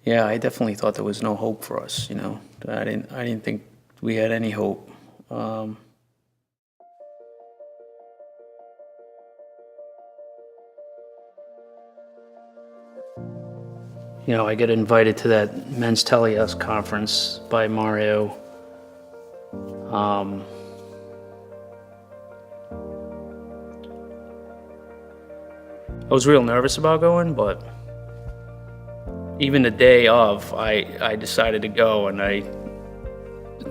Yeah, I definitely thought there was no hope for us, you know. I didn't think we had any hope. Um, I get invited to that men's telehouse conference by Mario. Um, I was real nervous about going, but even the day of, I decided to go, and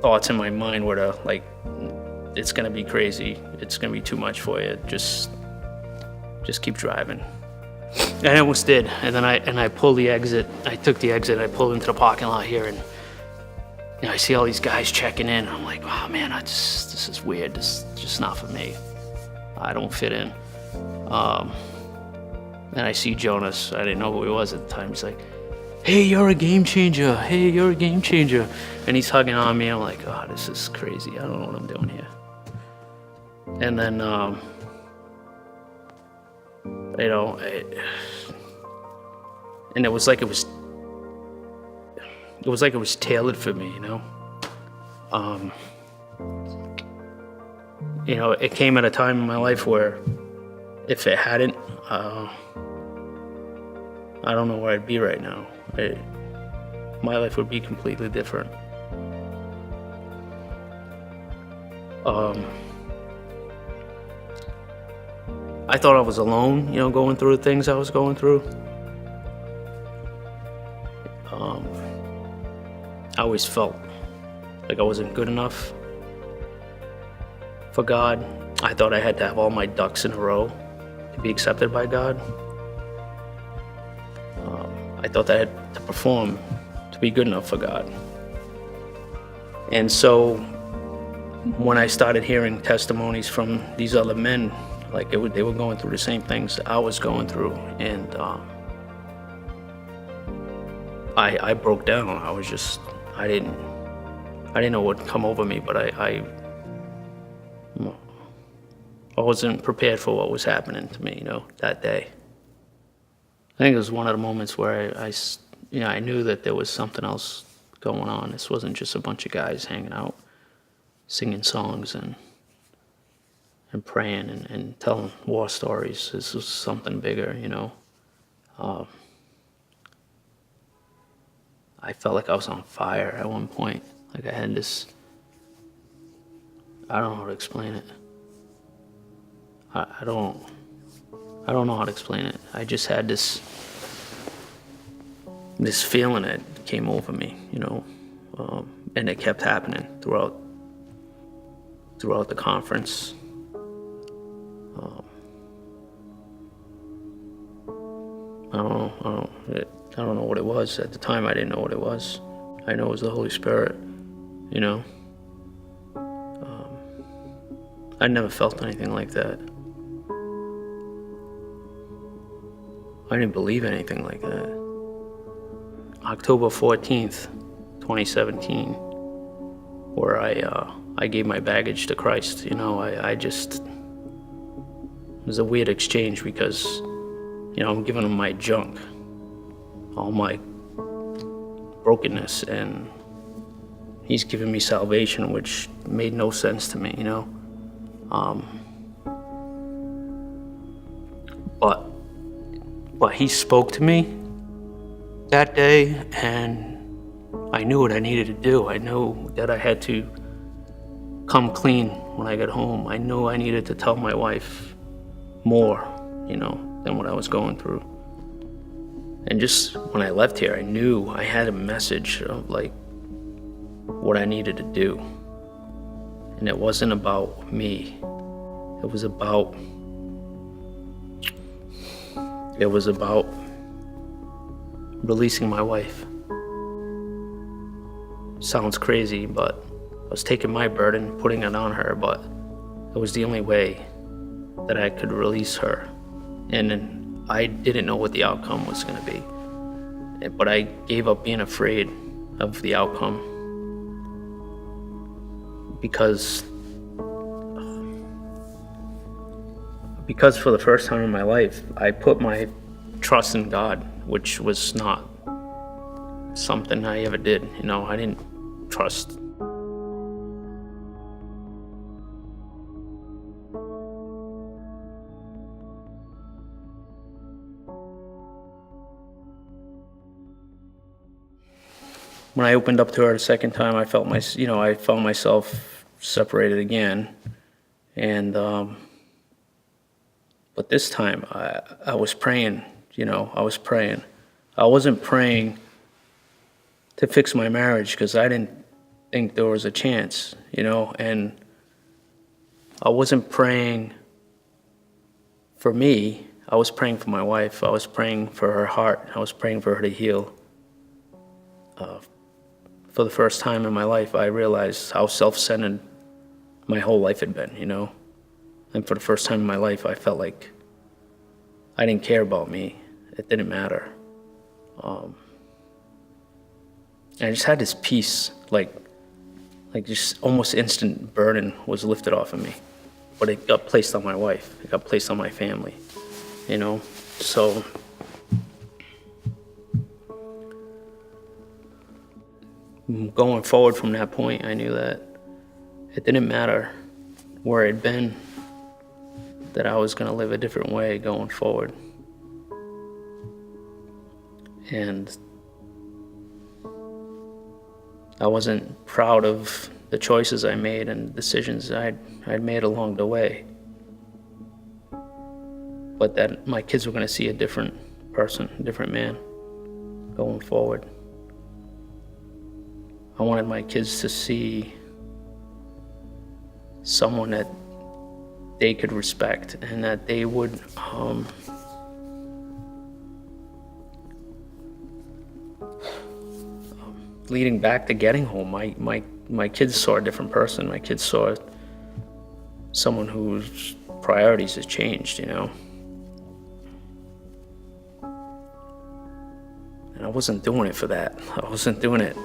thoughts in my mind were to, like, it's gonna be crazy. It's gonna be too much for you. Just keep driving. And I almost did. And then I pulled the exit. I took the exit. I pulled into the parking lot here, and I see all these guys checking in. I'm like, oh man, this is weird. This is just not for me. I don't fit in. And I see Jonas. I didn't know who he was at the time. He's like, hey, you're a game changer. Hey, you're a game changer. And he's hugging on me. I'm like, oh, this is crazy. I don't know what I'm doing here. And then, and it was like it was tailored for me, It came at a time in my life where if it hadn't, I don't know where I'd be right now. My life would be completely different. I thought I was alone, going through the things I was going through. I always felt like I wasn't good enough for God. I thought I had to have all my ducks in a row to be accepted by God. I thought that I had to perform to be good enough for God. And so when I started hearing testimonies from these other men, like they were going through the same things I was going through, and I broke down. I didn't know what would come over me, but I wasn't prepared for what was happening to me, that day. I think it was one of the moments where I knew that there was something else going on. This wasn't just a bunch of guys hanging out, singing songs and praying and telling war stories. This was something bigger, I felt like I was on fire at one point. Like I had this, I don't know how to explain it. I don't know how to explain it. I just had this feeling that came over me, and it kept happening throughout the conference. I don't know what it was. At the time, I didn't know what it was. I know it was the Holy Spirit, I never felt anything like that. I didn't believe anything like that. October 14th, 2017, where I gave my baggage to Christ. It was a weird exchange because, I'm giving him my junk, all my brokenness, and he's giving me salvation, which made no sense to me, But he spoke to me that day, and I knew what I needed to do. I knew that I had to come clean when I got home. I knew I needed to tell my wife more, than what I was going through. And just when I left here, I knew I had a message of like what I needed to do. And it wasn't about me. It was about releasing my wife. Sounds crazy, but I was taking my burden, putting it on her, but it was the only way that I could release her. And I didn't know what the outcome was going to be. But I gave up being afraid of the outcome because for the first time in my life, I put my trust in God, which was not something I ever did. I didn't trust. When I opened up to her the second time, I felt I found myself separated again, and but this time I was praying. I was praying. I wasn't praying to fix my marriage because I didn't think there was a chance. And I wasn't praying for me. I was praying for my wife. I was praying for her heart. I was praying for her to heal. For the first time in my life, I realized how self-centered my whole life had been, And for the first time in my life, I felt like I didn't care about me. It didn't matter. And I just had this peace, like just almost instant burden was lifted off of me. But it got placed on my wife. It got placed on my family, So going forward from that point, I knew that it didn't matter where I'd been, that I was going to live a different way going forward. And I wasn't proud of the choices I made and decisions I'd made along the way. But that my kids were going to see a different person, a different man going forward. I wanted my kids to see someone that they could respect and that they would leading back to getting home, my kids saw a different person. My kids saw someone whose priorities has changed, And I wasn't doing it for that. I wasn't doing it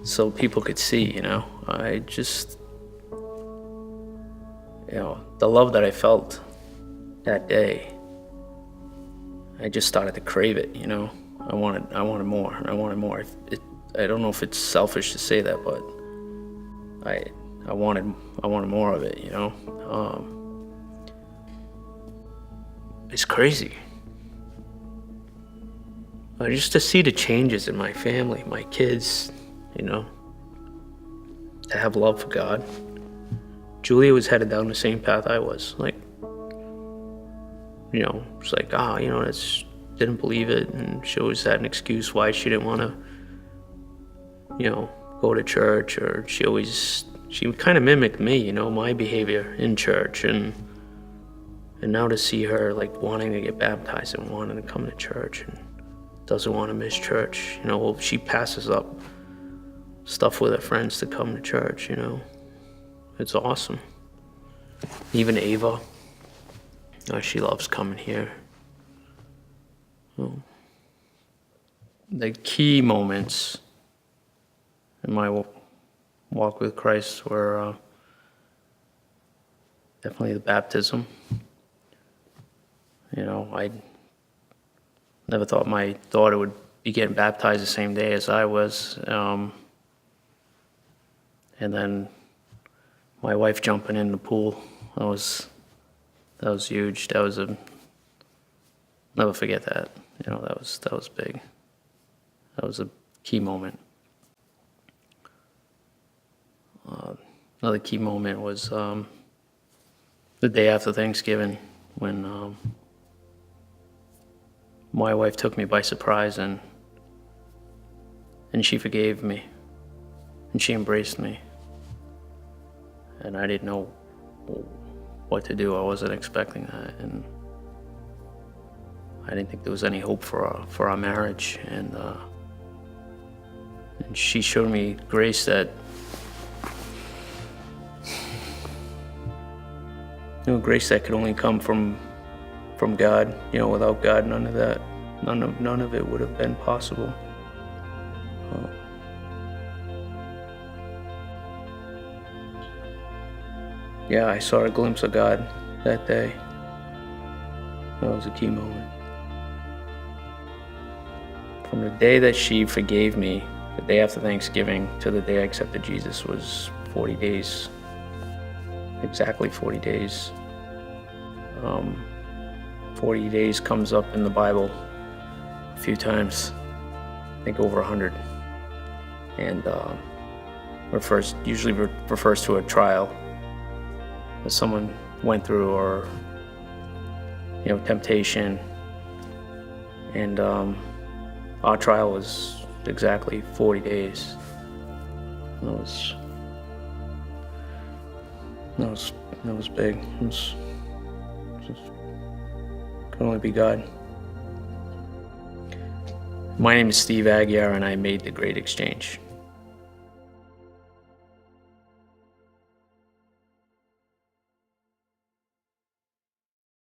so people could see, I just, the love that I felt that day, I just started to crave it, I wanted more, and I wanted more. I don't know if it's selfish to say that, but I wanted more of it, It's crazy. Just to see the changes in my family, my kids, to have love for God. Julia was headed down the same path I was. It's like, that's, didn't believe it, and she always had an excuse why she didn't want to, go to church, or she kind of mimicked me, my behavior in church, and now to see her wanting to get baptized and wanting to come to church and doesn't want to miss church, she passes up stuff with her friends to come to church, It's awesome. Even Ava, she loves coming here. The key moments in my walk with Christ were definitely the baptism. I never thought my daughter would be getting baptized the same day as I was. And then my wife jumping in the pool, that was huge. Never forget that. That was big. That was a key moment. Another key moment was the day after Thanksgiving, when my wife took me by surprise, and she forgave me, and she embraced me, and I didn't know what to do. I wasn't expecting that, and I didn't think there was any hope for our marriage, and she showed me grace that, grace that could only come from God. Without God, none of it would have been possible. I saw a glimpse of God that day. That was a key moment From the day that she forgave me, the day after Thanksgiving, to the day I accepted Jesus was 40 days. Exactly 40 days. 40 days comes up in the Bible a few times, I think over 100. And usually refers to a trial that someone went through, or temptation. And our trial was exactly 40 days. That was big. Could only be God. My name is Steve Aguiar, and I made the great exchange.